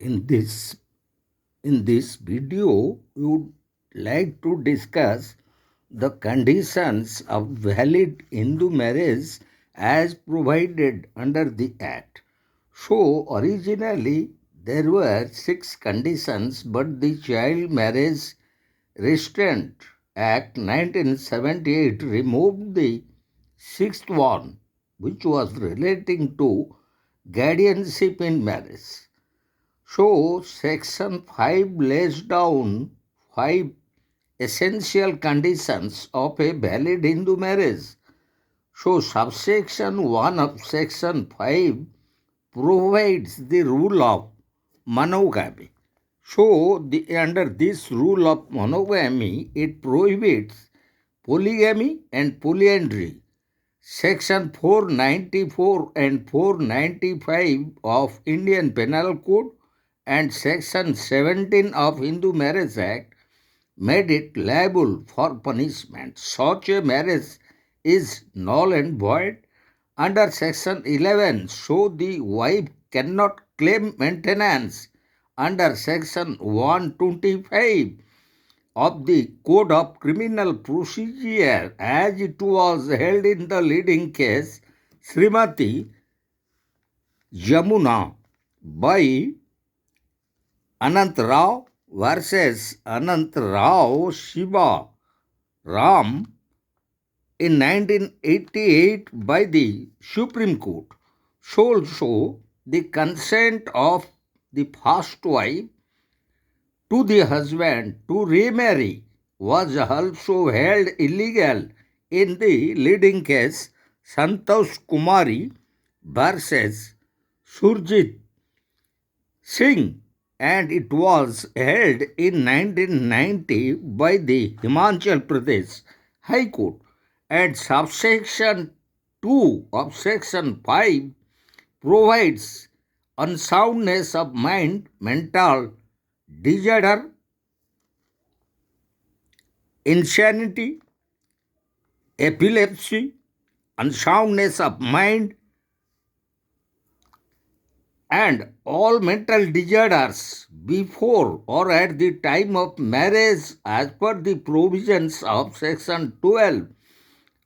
In this in this video, we would like to discuss the conditions of valid Hindu marriage as provided under the Act. So, originally there were six conditions, but the Child Marriage Restraint Act 1978 removed the sixth one, which was relating to guardianship in marriage. So, Section 5 lays down five essential conditions of a valid Hindu marriage. So, subsection 1 of Section 5 provides the rule of monogamy. So, under this rule of monogamy, it prohibits polygamy and polyandry. Section 494 and 495 of Indian Penal Code and Section 17 of Hindu Marriage Act made it liable for punishment. Such a marriage is null and void under Section 11, so the wife cannot claim maintenance under Section 125 of the Code of Criminal Procedure as it was held in the leading case Srimati Jamuna by Anant Rao versus Anant Rao Shiva Ram in 1988 by the Supreme Court. So also the consent of the first wife to the husband to remarry was also held illegal in the leading case Santosh Kumari versus Surjit Singh, and it was held in 1990 by the Himachal Pradesh High Court, and subsection 2 of section 5 provides unsoundness of mind, mental disorder, insanity, epilepsy, unsoundness of mind, and all mental disorders before or at the time of marriage as per the provisions of section 12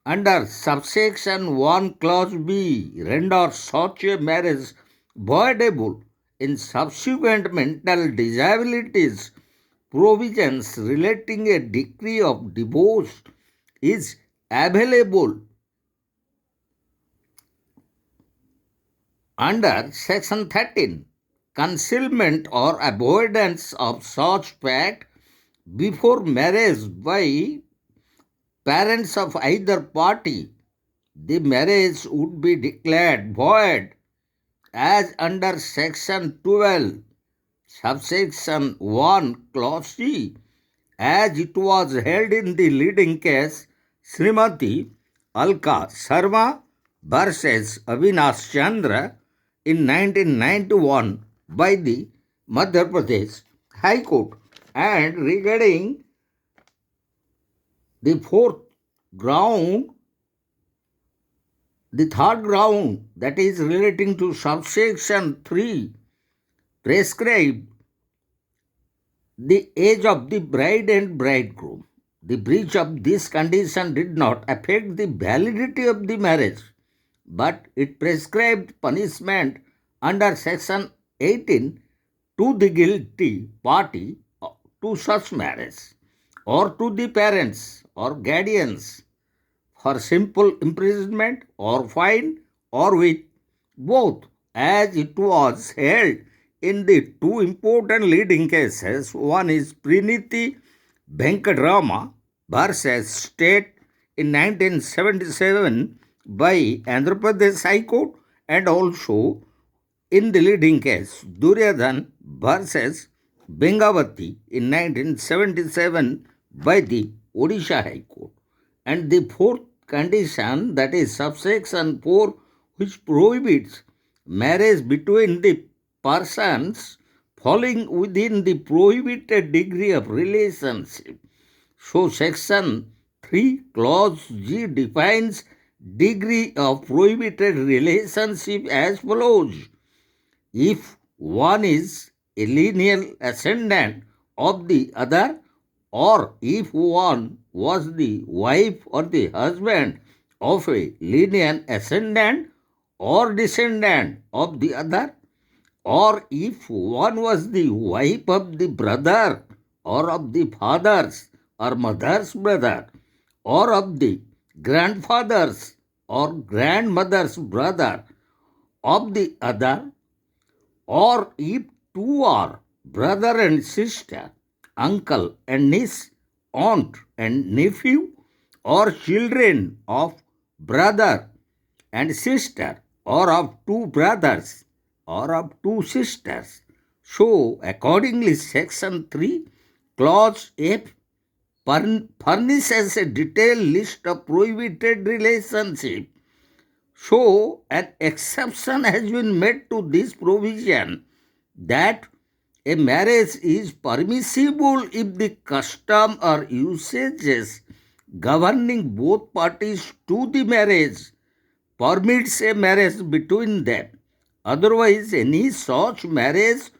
under subsection 1 clause B render such a marriage voidable in subsequent mental disabilities. Provisions relating a decree of divorce is available under section 13. Concealment or avoidance of such fact before marriage by parents of either party, the marriage would be declared void as under section 12 subsection 1 clause C, as it was held in the leading case Srimati Alka Sharma versus Avinash Chandra in 1991 by the Madhya Pradesh High Court. And regarding the fourth ground, the third ground, that is relating to subsection 3, prescribed the age of the bride and bridegroom. The breach of this condition did not affect the validity of the marriage, but it prescribed punishment under section 18 to the guilty party to such marriage or to the parents or guardians for simple imprisonment or fine or with both, as it was held in the two important leading cases. One is Priniti Venkatrama versus State in 1977 by Andhra Pradesh High Court, and also in the leading case Duryodhan versus Bengavati in 1977 by the Odisha High Court. And the fourth condition, that is subsection 4, which prohibits marriage between the persons falling within the prohibited degree of relationship. So section 3 clause G defines degree of prohibited relationship as follows. If one is a lineal ascendant of the other, or if one was the wife or the husband of a lineal ascendant or descendant of the other, or if one was the wife of the brother or of the father's or mother's brother, or of the grandfather's or grandmother's brother of the other, or if two are brother and sister, uncle and niece, aunt and nephew, or children of brother and sister, or of two brothers, or of two sisters. So, accordingly, Section 3, Clause F furnishes a detailed list of prohibited relationships. So, an exception has been made to this provision that a marriage is permissible if the custom or usages governing both parties to the marriage permits a marriage between them. Otherwise, any such marriage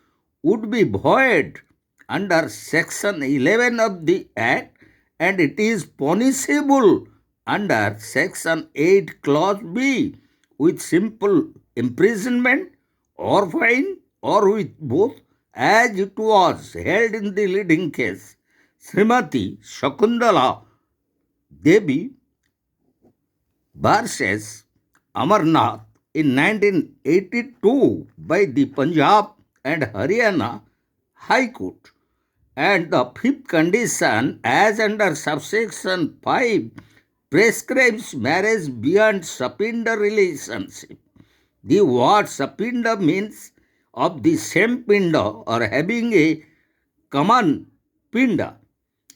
would be void under Section 11 of the Act, and it is punishable under Section 8 Clause B with simple imprisonment or fine, or with both, as it was held in the leading case, Srimati Shakundala Devi versus Amarnath in 1982 by the Punjab and Haryana High Court. And the fifth condition, as under subsection 5, prescribes marriage beyond Sapinda relationship. The word Sapinda means of the same Pinda or having a common Pinda.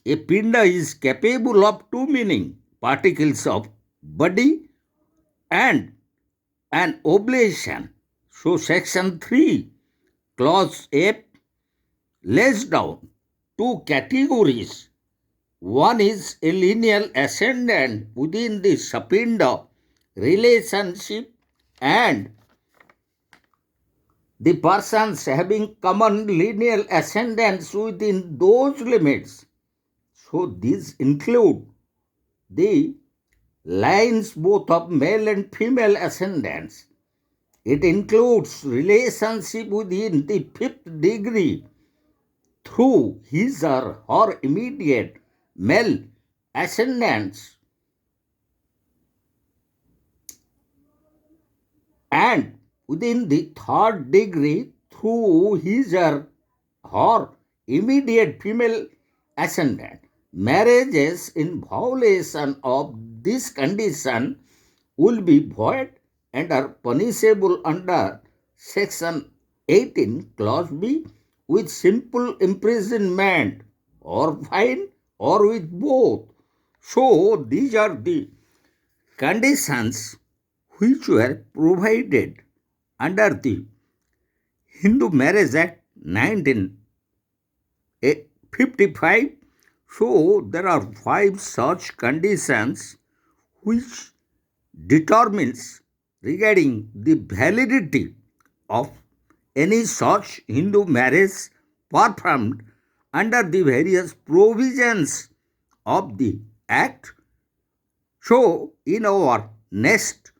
A Pinda is capable of two meaning, particles of body and an oblation. So, Section 3, Clause F lays down two categories. One is a lineal ascendant within the Sapinda relationship, and the persons having common lineal ascendants within those limits. So, these include the lines both of male and female ascendants. It includes relationship within the fifth degree through his or her immediate male ascendants, and within the third degree through his or her immediate female ascendant. Marriages in violation of this condition will be void and are punishable under Section 18, Clause B, with simple imprisonment or fine, or with both. So, these are the conditions which were provided under the Hindu Marriage Act 1955. So, there are 5 such conditions which determines regarding the validity of any such Hindu marriage performed under the various provisions of the Act. So, in our next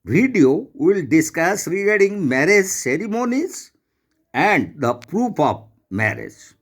video, we will discuss regarding marriage ceremonies and the proof of marriage.